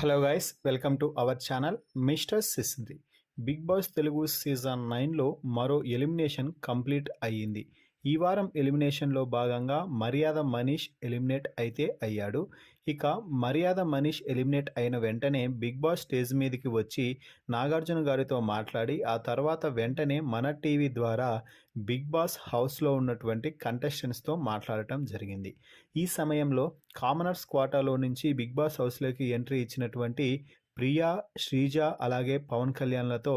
Hello guys, welcome to our channel mister Sisindri. Big boss Telugu season 9లో మరో elimination complete అయ్యింది. ఈ వారం ఎలిమినేషన్లో భాగంగా మర్యాద మనీష్ ఎలిమినేట్ అయితే అయ్యాడు. ఇక మర్యాద మనీష్ ఎలిమినేట్ అయిన వెంటనే బిగ్ బాస్ స్టేజ్ మీదకి వచ్చి నాగార్జున గారితో మాట్లాడి ఆ తర్వాత వెంటనే మన టీవీ ద్వారా బిగ్ బాస్ హౌస్లో ఉన్నటువంటి కంటెస్టెంట్స్తో మాట్లాడటం జరిగింది. ఈ సమయంలో కామనర్స్ క్వాటాలో నుంచి బిగ్ బాస్ హౌస్లోకి ఎంట్రీ ఇచ్చినటువంటి ప్రియా, శ్రీజ అలాగే పవన్ కళ్యాణ్లతో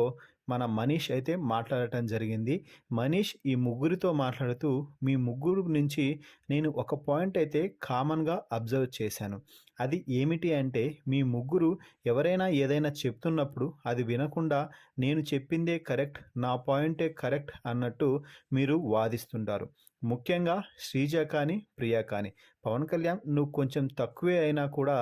మన మనీష్ అయితే మాట్లాడటం జరిగింది. మనీష్ ఈ ముగ్గురితో మాట్లాడుతూ మీ ముగ్గురు నుంచి నేను ఒక పాయింట్ అయితే కామన్గా అబ్జర్వ్ చేశాను. అది ఏమిటి అంటే మీ ముగ్గురు ఎవరైనా ఏదైనా చెప్తున్నప్పుడు అది వినకుండా నేను చెప్పిందే కరెక్ట్, నా పాయింటే కరెక్ట్ అన్నట్టు మీరు వాదిస్తుంటారు. ముఖ్యంగా శ్రీజ కానీ ప్రియా కానీ. పవన్ కళ్యాణ్ నువ్వు కొంచెం తక్కువే అయినా కూడా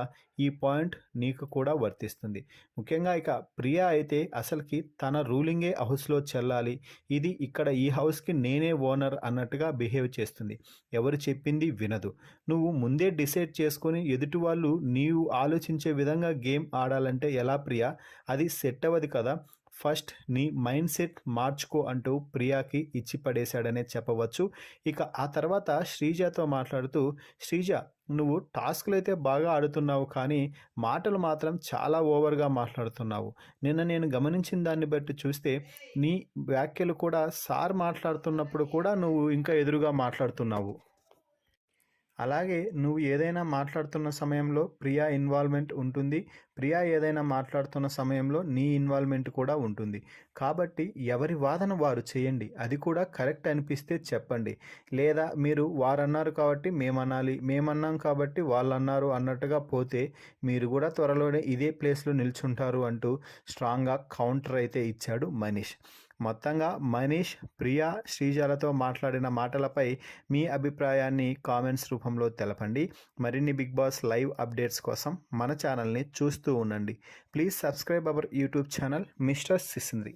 ఈ పాయింట్ నీకు కూడా వర్తిస్తుంది. ముఖ్యంగా ఇక ప్రియా అయితే అసలుకి తన రూలింగే హౌస్లో చెల్లాలి, ఇది ఇక్కడ ఈ హౌస్కి నేనే ఓనర్ అన్నట్టుగా బిహేవ్ చేస్తుంది. ఎవరు చెప్పింది వినదు. నువ్వు ముందే డిసైడ్ చేసుకొని ఎదుటి వాళ్ళు నీవు ఆలోచించే విధంగా గేమ్ ఆడాలంటే ఎలా ప్రియా? అది సెట్ అవ్వదు కదా. ఫస్ట్ నీ మైండ్ సెట్ మార్చుకో అంటూ ప్రియాకి ఇచ్చి పడేశాడనే చెప్పవచ్చు. ఇక ఆ తర్వాత శ్రీజతో మాట్లాడుతూ, శ్రీజ నువ్వు టాస్క్లు అయితే బాగా ఆడుతున్నావు, కానీ మాటలు మాత్రం చాలా ఓవర్గా మాట్లాడుతున్నావు. నిన్న నేను గమనించిన దాన్ని బట్టి చూస్తే నీ వ్యాఖ్యలు కూడా సార్ మాట్లాడుతున్నప్పుడు కూడా నువ్వు ఇంకా ఎదురుగా మాట్లాడుతున్నావు. అలాగే నువ్వు ఏదైనా మాట్లాడుతున్న సమయంలో ప్రియా ఇన్వాల్వ్మెంట్ ఉంటుంది, ప్రియా ఏదైనా మాట్లాడుతున్న సమయంలో నీ ఇన్వాల్వ్మెంట్ కూడా ఉంటుంది. కాబట్టి ఎవరి వాదన వారు చేయండి, అది కూడా కరెక్ట్ అనిపిస్తే చెప్పండి. లేదా మీరు వారన్నారు కాబట్టి మేమనాలి, మేమన్నాం కాబట్టి వాళ్ళు అన్నారు అన్నట్టుగా పోతే మీరు కూడా త్వరలోనే ఇదే ప్లేస్లో నిల్చుంటారు అంటూ స్ట్రాంగ్గా కౌంటర్ అయితే ఇచ్చాడు మనీష్. మొత్తంగా మనీష్, ప్రియా, శ్రీజలతో మాట్లాడిన మాటలపై మీ అభిప్రాయాన్ని కామెంట్స్ రూపంలో తెలపండి. మరిన్ని బిగ్ బాస్ లైవ్ అప్డేట్స్ కోసం మన ఛానల్ని చూస్తూ ఉండండి. Please subscribe our YouTube channel mister సిసింద్రి.